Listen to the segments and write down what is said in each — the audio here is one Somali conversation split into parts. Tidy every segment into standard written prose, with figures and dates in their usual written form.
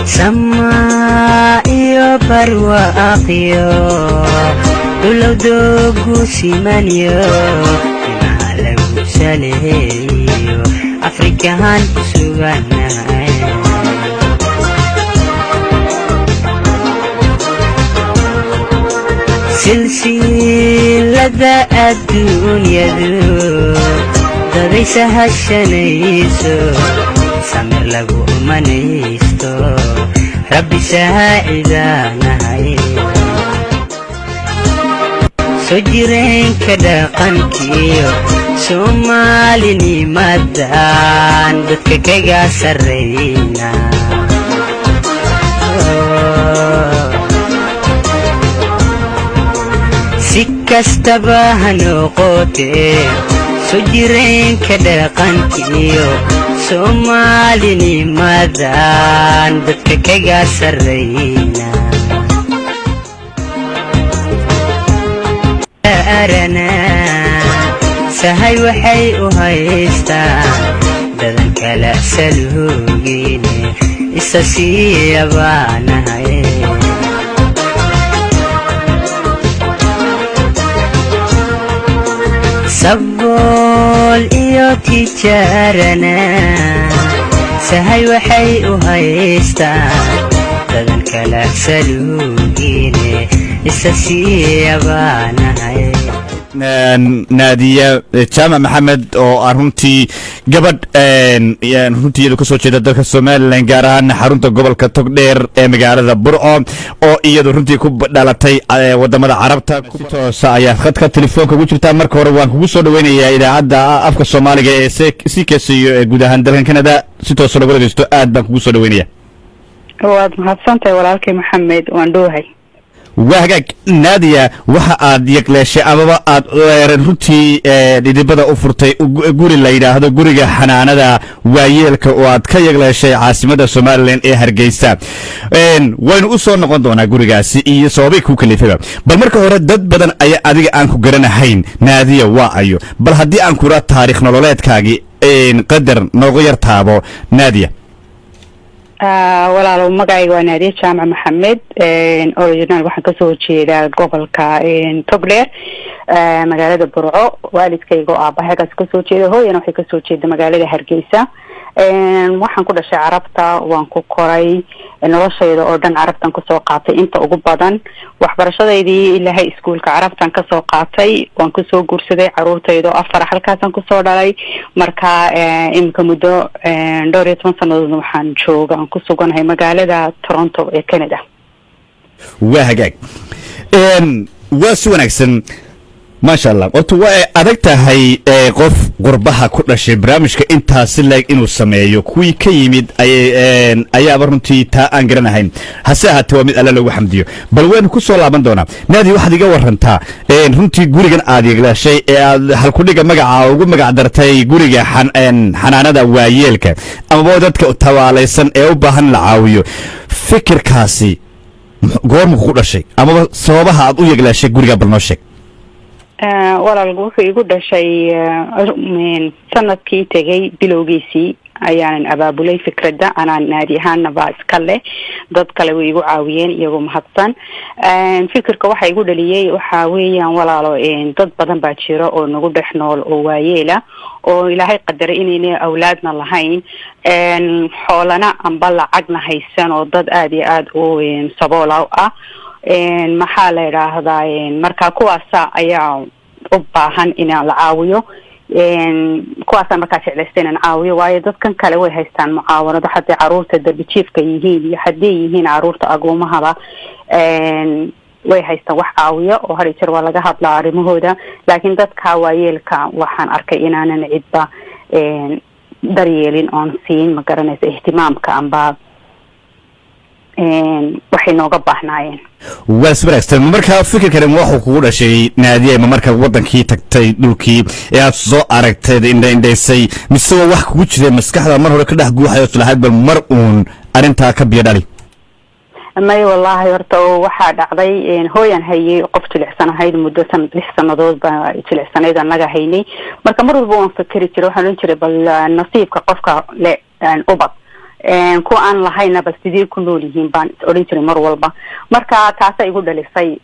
سماء برواقيو دولو دوغو سيمانيو مالو ساليو أفريكان سوغانا سلسلة الدنيا دو دبيسها الشنيسو سمر لغو منيستو ربي ساعدانا سجرين كدا قنكيو سوماليني مدان دتك كيغا سرينا سكستباهنو قوتي سجرين كدا قنكيو سوماليني مدان دتك كيغا سرينا أرنا سهي وحي وهيستا دذن كلا سلوغيني إساسي يبانا سبول إيو تيجارنا سهي وحي وهيستا دذن كلا سلوغيني إساسي يبانا نادية جامع محمد oo runtii gabadh runtii iyadu kasoo jeeda dalka Soomaaliland gaar ahaan xarunta gobolka Togdheer ee magaalada Burco oo iyadu runtii ku dhalatay wadamada Carabta ku toosa ayaa khadka telefoonka ugu jirta marka hore waan kugu soo dhaweynayaa idaacadda afka Soomaaliga ee CKC ee guud ahaan dalka Canada si toos ah lagu dhageysto aad baan kugu soo dhaweynayaa waad mahadsantahay walaalkay Maxamed waan dhoohay وهاك نادية وها أد يكلش أبغى أد رنتي لدبدا أفرتي جوري الليلة هذا جوري حنانة دا ويلك وأد كي يكلش عاصمة الصوماليين هرجيستا وين أصلا نقدونا جوري جاسي صوبي كوكلي فيها بالمركة ورد بدن أي أدي أنكو جرنا حين نادية وأيو بل هدي أنكو رات تاريخ نولات كاجي قدر نغير تابو نادية walaalow magacayga waa Naadiya Jaamac Maxamed original waxaan ka soo jeedaa gobolka Togdheer magaalada Burco waalidkayga oo aabahay ka soo jeedo hooyana waxay ka soo jeedaa magaalada Hargeysa waxaan ku dhashay Carabta waan ku koray noloshayda oo dhan Carabtan ku soo qaatay inta ugu badan waxbarashadeedii ilaahay iskuulka Carabtan ka soo qaatay waan ku soo guursaday caruurtayda afar halkaasan ku soo dhalay marka imka muddo 12 sanadood waxaan joogaa ku suganahay magaalada Toronto ee Canada وهاك وسونكسن ما شاء الله قلت وأدكت هاي قف قربها كل شيء برامجك أنت سلك إنه سمايو كوي كيمد أي أبرنتي تا أنجرنا هين هسه توامد الله لو حمديو بل وين كسول عبندونا نادي واحد يجور هنتا هنتي جوريجن عادي لا شيء هل كل جا مجا وجود مجا درتي جوريجا حنانا دا ويلك أما بودتك توالي سن أو بهن العاويو فكر كاسي قرم كل شيء أما صوابها أبو يجلا شيء جوريجا بالنشك walaal wuxuu igu dhashay sanadkii tagay bilowgiisii ayaan abaabulay fikradda anaan naadi ahaanna baa iska leh dad kale way igu caawiyeen iyagoo mahadsan fikirka waxa igu dhaliyay waxa weeyaan walaalo dad badan baa jira oo nagu dhex nool oo waayeela oo ilaahay qadaray inay awlaadna lahayn xoolana amba lacagna haysan oo dad aad iyo aad u sabool ah maxaa la yiraahdaa marka kuwaasa ayaa u baahan in la caawiyo kuwaasa marka jeclaysteen in caawiyo waayo dadkan kale way haystaan mucaawanado hadii caruurta darbijiifka yihiin iyo hadii yihiin caruurta agoomahaba way haystaan wax caawiyo oo hal jeer waa laga hadlaa arimahooda laakiin dadka waayeelka waxaan arkay inaanan cidba daryeelin oon siin ma garanaysa ihtimaamka amba waxay nooga baahnaayeen واسبركستن marka fikirkan waxa kugu dhashay naadiye marka wadankii tagtay dhulkii ee aad soo aragtay indhaysay mise wax kugu jiray maskaxda mar hore ka dhax guuxayo islahayd bal mar uun arinta ka biyadhali may wallahi horta waxa dhacday hooyan hayay qof jilicsan muddo 6 sanadood baa jilicsaneed anaga haynay marka mar walba waan fikiri jiray waxaan jiray bal nasiibka qofka le ubad kuwa aan lahaynaba sidee ku nool yihiin baan is odhan jiray mar walba. marka taasa igu dhalisay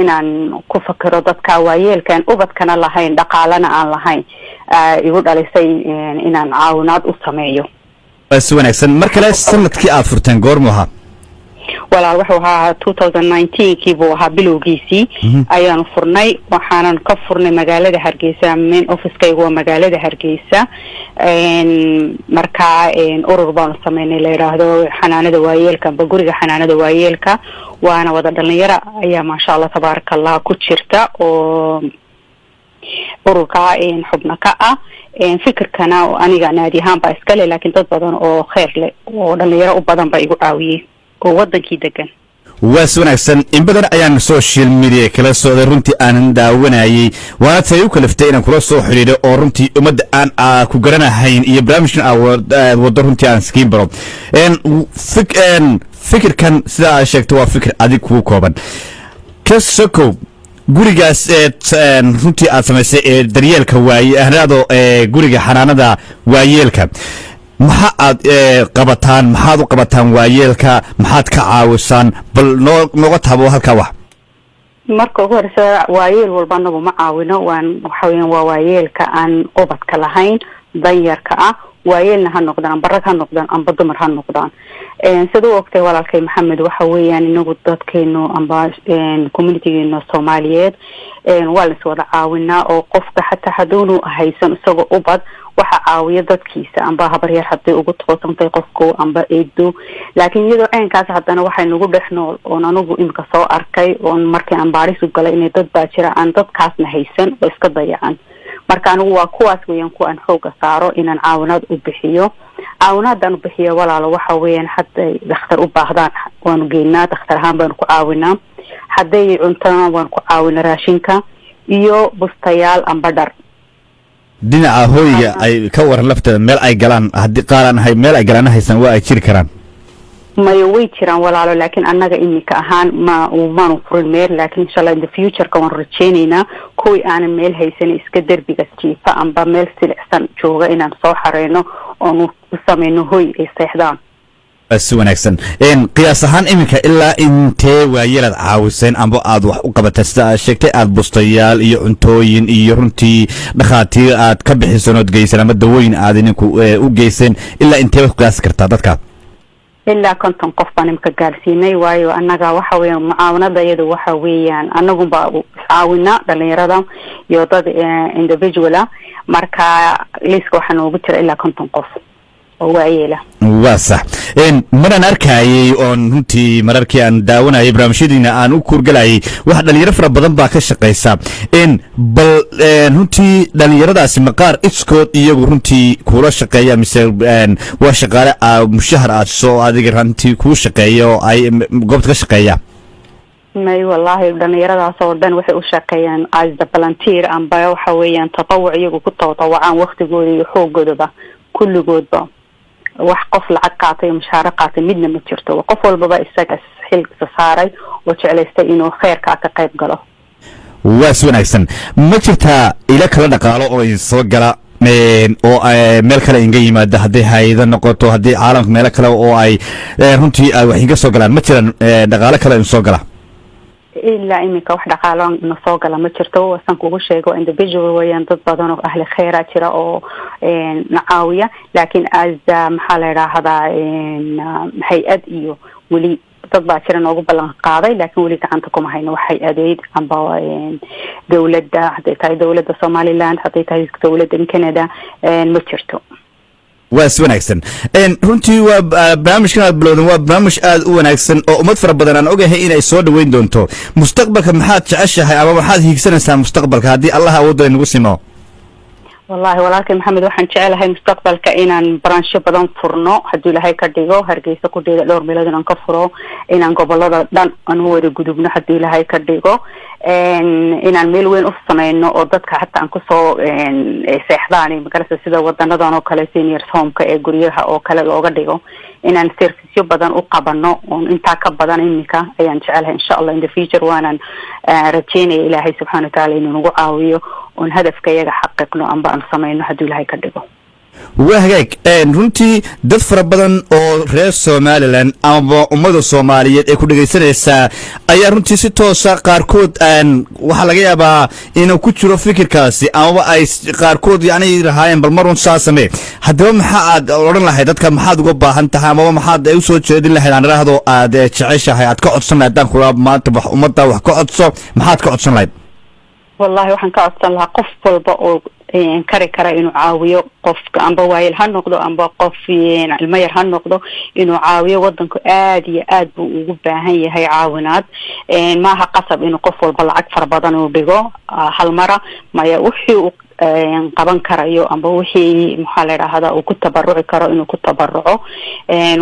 inaan ku fakiro dadka waayeelkan ubadkana lahayn dhaqaalana aan lahayn igu dhalisay inaan caawinaad u sameeyo. si wanaagsan. mar kale sanadkii aad furteen goormu ahaa? walaal wuxuu ahaa 2019 buu ahaa bilowgiisii ayaanu furnay. waxaanan ka furnay magaalada Hargeysa. main office-kaygu waa magaalada Hargeysa. marka urur baan sameynay la yiraahdo xanaanada waayeelka amba guriga xanaanada waayeelka. waana wada dhalinyaro ayaa maasha Allah tabarakallah ku jirta oo ururka xubna ka ah. fikirkana aniga naadi ahaan baa iska leh laakiin dad badan oo khayr leh oo dhalinyaro u badan baa igu caawiyay oo wadankii degan. waa si wanaagsan. in badan ayaan social media kala socday runtii aanan daawanayay waana tay u kalaftay inaan kula soo xiriiro oo runtii ummadda aan ku garanahayn iyo barnaamijkan wado runtii aan iskiin baro. fikirkan sida aad sheegtay waa fikir adig kuu kooban. ka sokow gurigaas runtii aad samaysay ee daryeelka waayeelado guriga xanaanada waayeelka maxaa aad qabataan maxaad u qabataan waayeelka maxaad ka caawisaan bal nooga taabo halkaa wax. marka ugu horeysa waayeel walba anagu ma caawino waxa weeyaan waa waayeelka aan ubadka lahayn danyarka ah waayeelna ha noqdaan amba rag ha noqdaan amba dumar ha noqdaan. sida uu ogtay walaalkay Maxamed waxa weeyaan inagu dadkeenu amba communitygeena Soomaaliyeed waa la wada caawinaa oo qofka xataa haduunu haysan isagoo ubad waxa caawiya dadkiisa amba habaryar hadii ugu toosantay qofku amba eedo. laakiin iyadoo aankaas haddana waxay nagu dhexnool oo anagu imka soo arkay oo markii aan baaris u galay inay dad baa jira aan dadkaasna haysan oo iska dayacan. marka anigu waa kuwaas weeyaan ku aan xooga saaro inaan caawinaad u bixiyo. caawinaadaan u bixiyo walaalo waxa weeyaan hadday dhakhtar u baahdaan waanu geynaa dhakhtar ahaan baanu ku caawinaa. hadday cuntana waan ku caawinaa raashinka iyo bustayaal amba dhar. dhinaca hooyga ay ka waran lafteeda meel ay galaan haddii qaaran hay meel ay galaan haysan waa ay jiri karaan. mayo way jiraan walaalo laakiin annaga imika ahaan maanu furin meel laakiin inshallah in the future ka waan rajeynaynaa kuwii aanan meel haysan iska derbiga jiifa amba meel silicsan jooga inaan soo xareyno oonu u sameyno hoy ay seexdaan. si wanaagsan. qiyaas ahaan iminka ilaa intee waayeelad caawiseen amba aad wax u qabatay sida aad sheegtay aad bustayaal iyo cuntooyin iyo runtii dhakhaatiir aad ka bixiseen ood geyseen ama dawooyin aad idinku u geyseen ilaa intee baad ku qiyaasi kartaa dadka? ilaa 50 qof baan imka gaarsiinay waayo annaga waxa weeyaan mucaawanada iyadu waxa weeyaan annagu baa caawina dhalinyarada iyo dad individual marka liiska waxa noogu jira ilaa 50 qof oo waayeela. waa sax. maraan arkayay oon runtii mararkii aan daawanayay barnaamijyadiina aan u kuurgalayay wax dhalinyaro fara badan baa ka shaqaysa. bal runtii dhalinyaradaasi maqaar iskood iyagu runtii kula shaqeeya mise waa shaqaale mushahar aad soo adiga runtii kuu shaqeeya oo ay goobta ka shaqeeya? may wallahi dhalinyaradaas oo dhan waxay u shaqeeyaan as the volunteer amba waxa weeyaan tatawuc iyagu ku tawtawacaan waqtigooda iyo xoogoodaba kulligoodba. wax qof lacag qaatay iyo mushaar qaatay midna ma jirto. qof walba isaga xil saaray oo jeclaystay inuu khayrka ka qayb galo. waa si wanaagsan. ma jirtaa ila kala dhaqaalo oo soo gala oo meel kale inga yimaada hadday hay'ado noqoto haddii caalamka meel kale oo ay runtii ay wax inga soo galaan ma jiraan dhaqaalo kale in soo gala? ilaa imika wax dhaqaalo na soo gala ma jirto. wasan kugu sheego individual weeyaan dad badan oo ahli khayra jira oo nacaawiya laakiin as maxaa la yiraahdaa hay'ad iyo weli dad baa jira noogu ballan qaaday laakiin weli gacanta kuma hayno wax hay'adeed amba dawladda hadday tahay dawladda Somaliland hadday tahay dawladda Canada ma jirto. waa si wanaagsan. runtii waa barnaamijkan aad bilowdeen waa barnaamij aad u wanaagsan oo ummad fara badan aan ogahay inay soo dhaweyn doonto. mustaqbalka maxaad jeceshahay ama maxaad hiigsanaysaa mustaqbalka haddii Allah awoodda nagu simo? wallahi walaalkay Maxamed waxaan jecelahay mustaqbalka inaan branch badan furno haddii Ilaahay ka dhigo Hargeysa ku dheeda dhowr meelood inaan ka furo inaan gobolada dhan aan wada gudubno haddii Ilaahay ka dhigo inaan meel weyn u sameeyno oo dadka xataa aan ku soo seexdaan magarasa sida wadanadan oo kale seniors home-ka ee guryaha oo kale looga dhigo inaan serviceyo badan u qabano oo inta ka badan imika ayaan jecelahay insha Allah in the future waanan rajeynaya Ilaahay subhanahu wa ta'ala inuu nagu caawiyo oo hadafkayaga xaqiiqno amba aan sameeyno haddii Ilaahay ka dhigo. waa hagaag runtii dad fara badan oo reer somalilan ama ummada soomaaliyeed ee ku dhegaysanaysaa ayaa runtii si toosa qaarkood waxaa laga yaabaa inuu ku jiro fikirkaasi amaba ay qaarkood yacni rahaayeen bal marun saa samee haddaba maxaa aad odhan lahayd dadka maxaad uga baahan tahay amaba maxaad u soo jeedin lahayd aan idhaahdo aad jeceshahay aad ka codsan lahayd haddaan kula maanta wax ummadda wax ka codso maxaad ka codsan lahayd wallahi waxaan ka codsan lahaa qof walba oo kari kara inuu caawiyo qofka amba waayil ha noqdo amba qof ilmo yar ha noqdo inuu caawiyo wadanku aad iyo aad buu ugu baahan yahay caawinaad maaha qasab inuu qof walba lacag fara badan uu dhigo hal mara maya wixii qaban karayo amba wixii maxaa la yiraahdaa uu ku tabaruci karo inuu ku tabaruco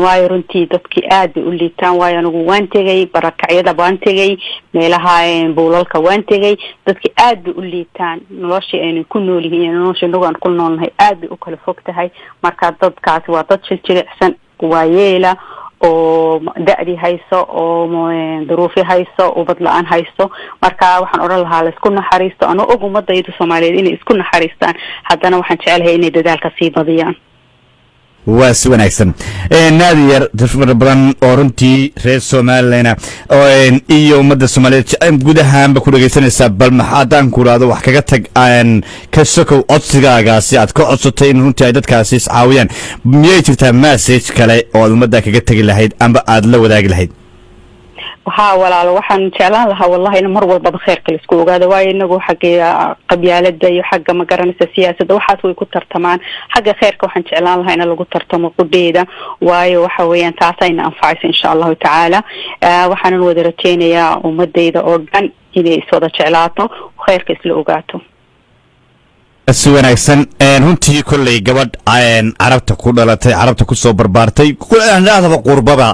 waayo runtii dadkii aad bay u liitaan waayo anigu waan tegay barakacyada waan tegay meelaha buulalka waan tegay dadkii aad bay u liitaan noloshii aynu ku nool yihiin noloshii nagu ku noolnahay aad bay u kala fog tahay marka dadkaasi waa dad jilicsan waayeela oo da'di hayso oo duruufi hayso ubad la-aan hayso marka waxaan odhan lahaa la isku naxariisto anoo og ummadayda soomaaliyeed inay isku naxariistaan haddana waxaan jecelahay inay dadaalka sii badiyaan waa si wanaagsan naadi yar dad fara badan oo runtii reer somalilan iyo ummadda soomaaliyeed guud ahaanba ku dhegaysanaysaa bal haddaan ku idhaahdo wax kaga tag ka sokow codsigaagaasi aad ka codsatay in runtii ay dadkaasi iscaawiyaan miyay jirtaa message kale oo aad ummadda kaga tegi lahayd amba aad la wadaagi lahayd ها walaalo waxaan jeclaan lahaa wallahi in mar walba khayrka isku ogaado waayo inagu xagga qabyaalada iyo xagga ma garanaysa siyaasadda waxaas way ku tartamaan xagga khayrka waxaan jeclaan lahaa in lagu tartamo qudeeda waayo waxa weeyaan taas ayna anfacaysa insha Allah taala waxaan wada rajeynayaa ummadeyda oo dhan inay iswada jeclaato khayrka isla ogaato si wanaagsan runtii kulley gabadh carabta ku dhalatay carabta ku soo barbaartay kullaanadaba qurbaba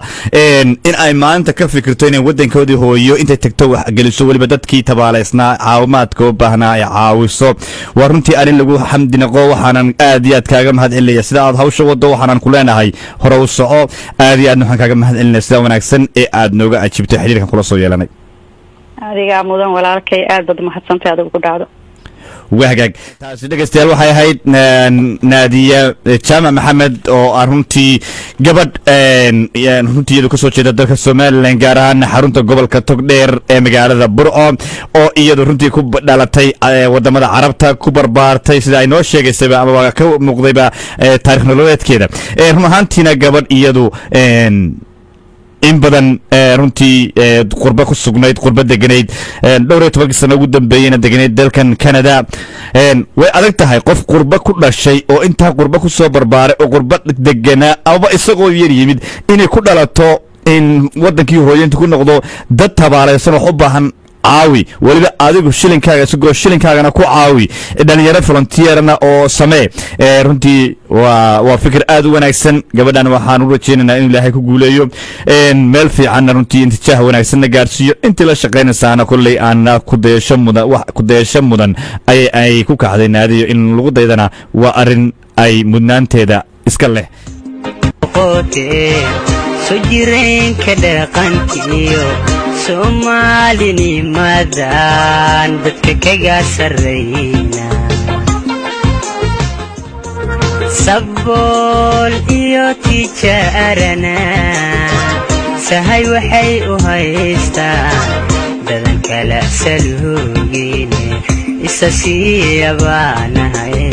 in ay maanta ka fikirto inay wadankoodii hooyo intay tagto wax geliso waliba dadkii tabaaleysnaa caawimaadka u baahnaa ay caawiso waa runtii arin lagu xamdi naqo waxaanan aad iyo aad kaaga mahadcelinaya sida aad hawsha wado waxaanan ku leenahay hore u soco aad iyo aad waxaan kaaga mahadcelinaya sida wanaagsan ee aad nooga ajibtay xiriirkan kula soo yeelanay adiga mudan walaalkay aad bad mahadsantahay adigu ku dhacdo وهاجاج تاسدقستيال waxay ahayd naadiya jaamac maxamed oo runtii gabadh runtii ka soo jeeda dalka Soomaaliland gaar ahaan xarunta gobolka Togdheer ee magaalada Burco oo iyadu runtii ku dhalatay wadamada Carabta ku barbaartay sida ay noo sheegaysay ama ka muuqdayba taariikh nololeedkeeda run ahaantiina gabadh iyadu in badan runtii qurba ku sugnayd qurba deganayd dhowr iyo 10 sano ugu dambeeyayna deganayd dalkan Canada way adag tahay qof qurba ku dhashay oo inta qurba ku soo barbaaray oo qurba degana ama isagoo yar yimid inay ku dhalato in wadankii hooyinta ku noqdo dad tabaalaysan wax u baahan caawi waliba adigu shilinkaaga isagoo shilinkaagana ku caawi dhalinyaro volunteerna oo samee runtii waa fikir aad u wanaagsan gabadhan waxaan u rajeynaynaa in Ilaahay ku guuleeyo meel fiican runtii intijaah wanaagsan gaarsiiyo intii la shaqeynaysaana kullay aan ku deesho mudan ay ku kacday naadiyo in lagu daydana waa arin ay mudnaanteeda iska leh سجرين كده قنتيو سوماليني مادان بدككا سرينا سبول إيو تيجارنا سهي وحي وهيستا دادن كلا سلوغيني إساسي يبانا هاي